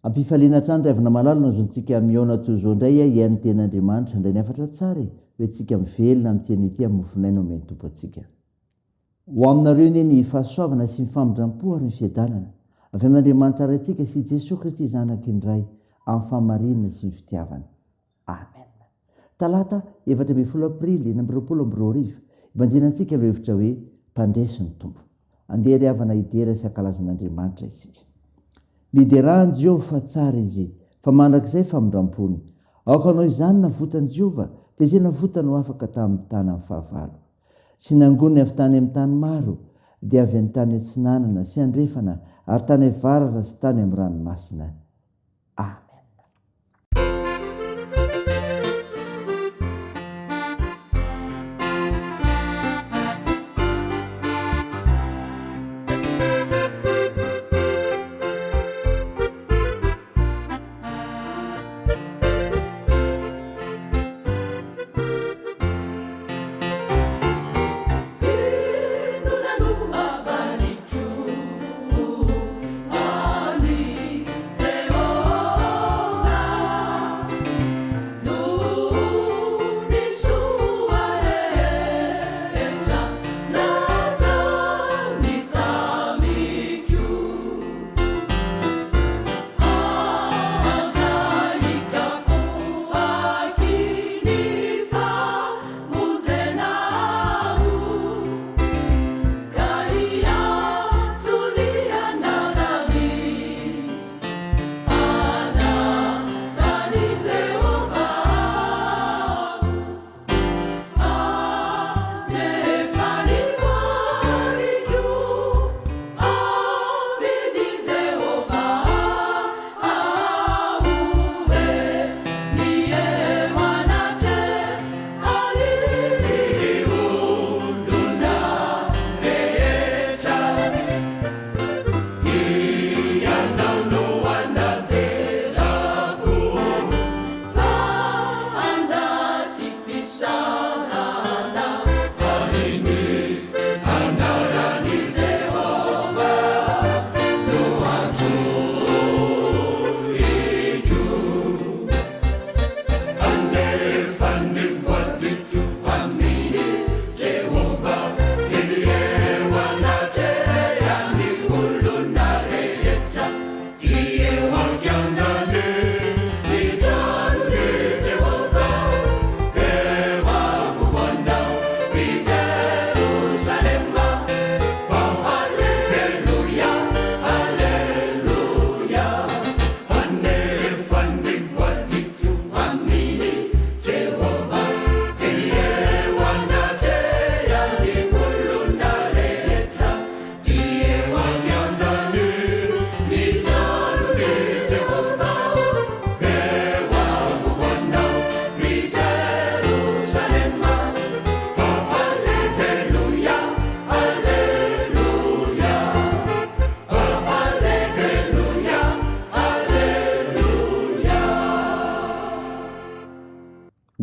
ampifaliana trano raivana malalona zontsika miona tozo indray iany ten'andriamanitra indray ny afatra tsara hoe tsika mivelona am'tiany ity amin'ny mofinaino meny tompo atsika ho aminareo ne ny fahasoavana sy mifamindram-po ary ny fiadanana avy amin'andriamanitra raintsika sy Jesosy Kristy zanaka indray amin'ny fahamarinana sy ny fitiavana amen. Talata 14 aprily 2020 ibanjenantsika ireo hevitra hoe mpandresy ny tompo andeha ry havana idera sy ankalazan'andriamanitra isika. Miderahany Jehova fa tsara izy fa mandrakizay famindrampony aoka anao izany navotany Jehova dia izay navotany ho afaka tamin'ny tany amin'ny fahavalo sy nangony avy tany amin'ny tany maro dia avy any tany atsinanana sy andrefana ary tany avarara sy tany amin'ny ranomasina. Amen.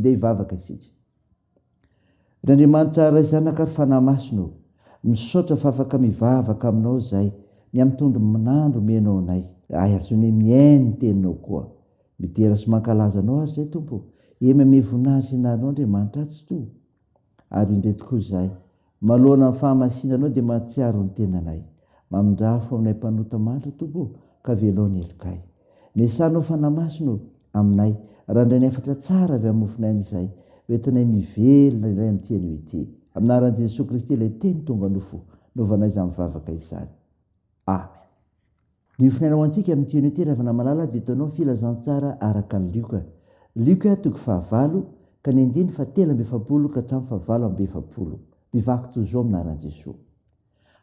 Dia hivavaka isika. N'Andriamanitra ray zanaka ary fanahy masino misaotra fa afaka mivavaka aminao zay ny amin'ny tondro menao anay ay ary zany miaino ny teninao koa midera sy mankalaza anao ary zay tompo ememe voninahitra ianareo Andriamanitra atsy to ary indray tokoa zay malohana ny fahamasinanao dia mahatsiaro ny tenanay mamindrafo aminay mpanota matra tompo ka velao ny elokay mesanao fanahy masino aminay raha indray ny efatra tsara avy amin'ny mofinainy izay hoentinay mivelona iray amin'ny tianao ity aminaran'i Jesosy Kristy ilay teny tonga nofo novanay izany mivavaka izany. Amen. Ny mofinainao antsika amin'ny tianao ity ravana malala dia hitanao filazantsara araka ny Lioka. Lioka toko 9 ka ny 7:7 ka hatramin'ny 7:7. Mivaky toy izao aminaran'i Jesosy.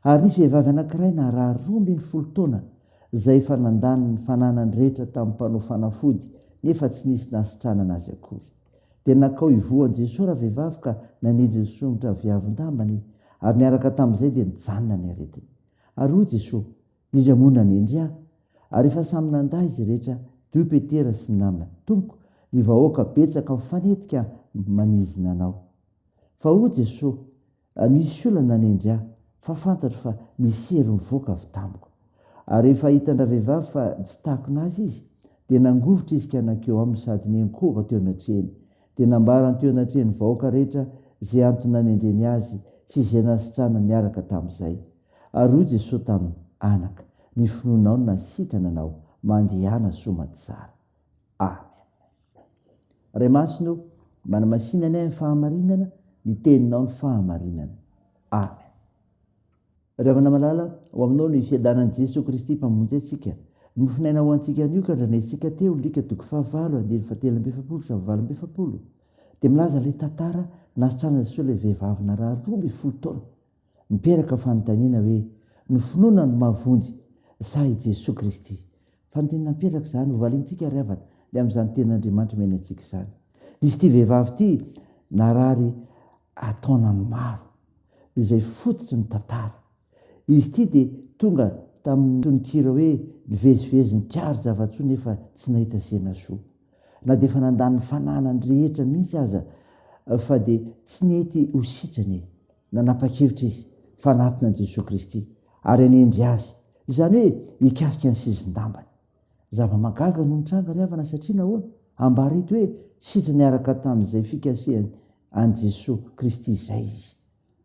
Ary nisy vehivavy anankiray naraha 12 taona izay efa nandany ny fananany rehetra tamin'ny mpanao fanafody nefa tsy nisy nasitranana azy akory. Dia nakao ivoan'i Jesosy raha vehivavy ka nanindry ny songotra viavin-dambany ary niaraka tamin'izay dia nijanona ny aretiny. Ary hoy Jesosy, izy amonina nindry ahy. Ary efa samy nandahy izy rehetra, dio Petera sy ny namana. Tompoko, ny vahoaka betsaka mifanetika manizina anao. Fa hoy Jesosy, nisy olona nanindry ahy, fa fantatro fa misy hery mivoaka avy tamiko. ary rehefa hitandra vehivavy fa tsy takona azy izy dia nangovotra izy ka nakeo aminy sady nenkoka teo anatrehany dia nambarany teo anatrehany vahoaka rehetra zay antony nendreny azy sy izay nasitrana niaraka tamin'izay. Ary hoy Jesosy taminy: anaka, ny finoanao no nasitrana anao, mandehana soa tsara. Amen. Ray masino, manamasinany ahy ny fahamarinana, ny teninao ny fahamarinana. Amen. Ravana malala ho aminao ny fiadanan'i Jesosy Kristy mpamonjy antsika. Ny mofinaina ho antsika an'io ka andranetsika teo lika 7:7 dia milaza ilay tantara nasitrana Jesosy ilay vehivavy naraha 12 taona. Miperaka fanontaniana hoe ny finoana no mahavonjy sa i Jesosy Kristy. Fanontaniana miperaka izany ho valintsika ry havana dia amin'izany tenin'Andriamanitra mena antsika izany. Izy ity vehivavy ity narary ataonany maro izay fototry ny tantara. Izy ity dia tonga tamin'ny tononkira hoe nivezivezy ny kary zava-tsoa nefa tsy nahita sena soa. Na dia efa nandany fananany rehetra mihitsy aza fa dia tsy nety ho sitrany. Nanapa-kevitra izy fanatona Jesosy Kristy ary anendry azy. Izany hoe hikasika ny sisin-dambany. Zava-magaga no nitranga ry havana satria nahoana? Ambara ito hoe sitra niaraka tamin'izay fikasehany an Jesosy Kristy izay izy.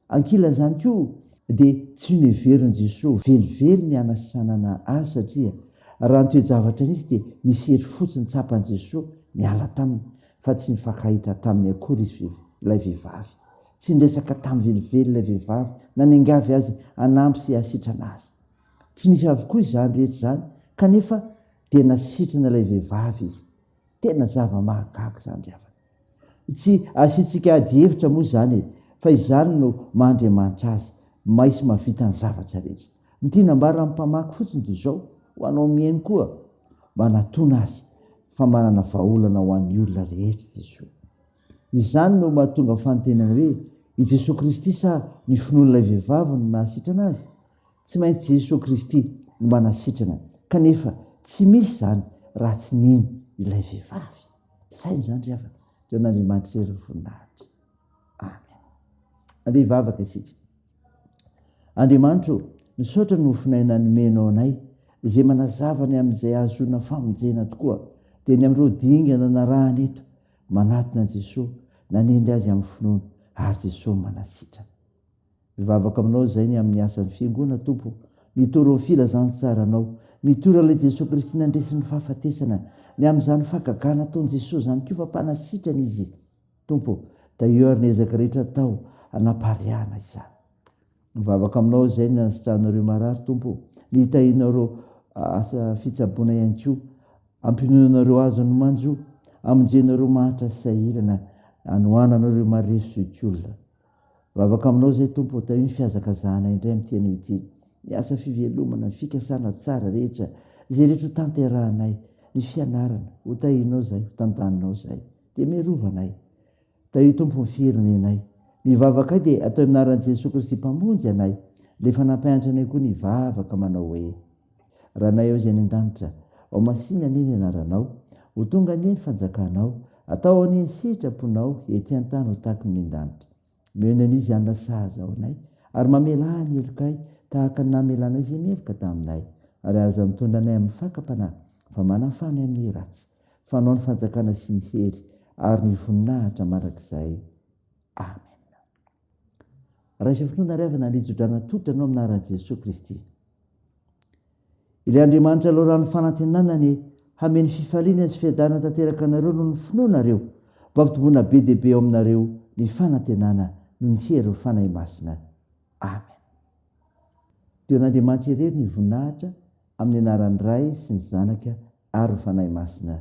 Ankila zany koa dia tsy neveriny Jesosy velively ny anasanana azy satria raha nitoejavatra n'izy dia nisery fotsiny tsapan Jesosy niala taminy fa tsy nifankahita tamin'ny akory izy ilay vehivavy. Tsy niresaka tamin'ny velively ilay vehivavy na niangavy azy hanampy sy hasitrana azy. Tsy nisy avokoa izany rehetra izany kanefa dia nasitrana ilay vehivavy izy. Tena zava-mahagaga izany ry havana. Tsy asiantsika ady hevitra moa izany fa izany no mahandriamanitra azy maisy mavita ny zavatra rehetra. Ny tia nambara amin'ny mpamaky fotsiny dia izao ho anao mihaino koa mba natona azy fa manana vahaolana ho an'ny olona rehetra Jesosy. Izany no mahatonga fanontaniana hoe i Jesosy Kristy sa ny finoan'ilay vehivavy no nahasitrana azy? Tsy maintsy Jesosy Kristy no manasitrana kanefa tsy misy izany raha tsy nino ilay vehivavy. Saina izany ry havana teo n'Andriamanitra ery voninahitra. Amen. Andeha hivavaka isika. Andriamanitro, misaotra ny mofinaina nomenao anay izay manazavany amin'izay ahazoana famonjena tokoa dia ny amin'ireo dingana narahana eto manatona Jesosy nanendry azy amin'ny finoana ary Jesosy manasitrana. Mivavaka aminao izay ny amin'ny asan'ny fiangonana Tompo, mitoro ny filazantsaranao, mitora ilay Jesosy Kristy nandresy ny fahafatesana ny amin'izany fahagagana ataon'i Jesosy izany koa fa mpanasitrana izy. Tompo, da eo ary ny ezaka rehetra atao hanapariana izany. Mivavaka aminao izay ny anasitranareo marary Tompo, ny hitahinareo asa fitsaboana ihany koa, ampinoanareo azo ny manjo, amonjenareo mahatra sy sahirana, anohananareo marefo zokiolona. Mivavaka aminao izay Tompo, ta io ny fiazakazahana indray amin'ny teny ity, ny asa fivelomana, ny fikasana tsara rehetra, izay rehetra ho tanterahanay, ny fianarana, ho tahinao izay, ho tantaninao izay, dia miarovanay. Ta io Tompo ny firenenay. Ny vavaka dia atao amin'anaran'i Jesosy Kristy mpamonjy anay, dia fanampianatra anay koa ny vavaka manao hoe: raha nay ao izay any an-danitra, ao masina anie ny anaranao, ho tonga anie ny fanjakanao, atao anie ny sitraponao ety an-tany ho tahaky ny an-danitra. Miheno an'izy anona sahaza ao anay, ary mamela ny elokay tahaka ny namelanay izay meloka taminay, ary aza mitondra anay amin'ny fakam-panahy, fa manafany amin'ny ratsy, fanao ny fanjakana sy ny hery ary ny voninahitra marak'izay. Amen. Raha izay finoana ry havana handrijodrana totra anao amin'anaran'i Jesosy Kristy. Ilay Andriamanitra alohan'ny fanantenanany hameny fifaliana sy fiadanana tanteraka anareo no ny finoanareo, mba hampitomboana be dia be ao aminareo ny fanantenana no ny hery fanahy masina. Amen. Teo n'Andriamanitra irery ny voninahitra amin'ny anaran'ny Ray sy ny Zanaka ary ny fanahy masina.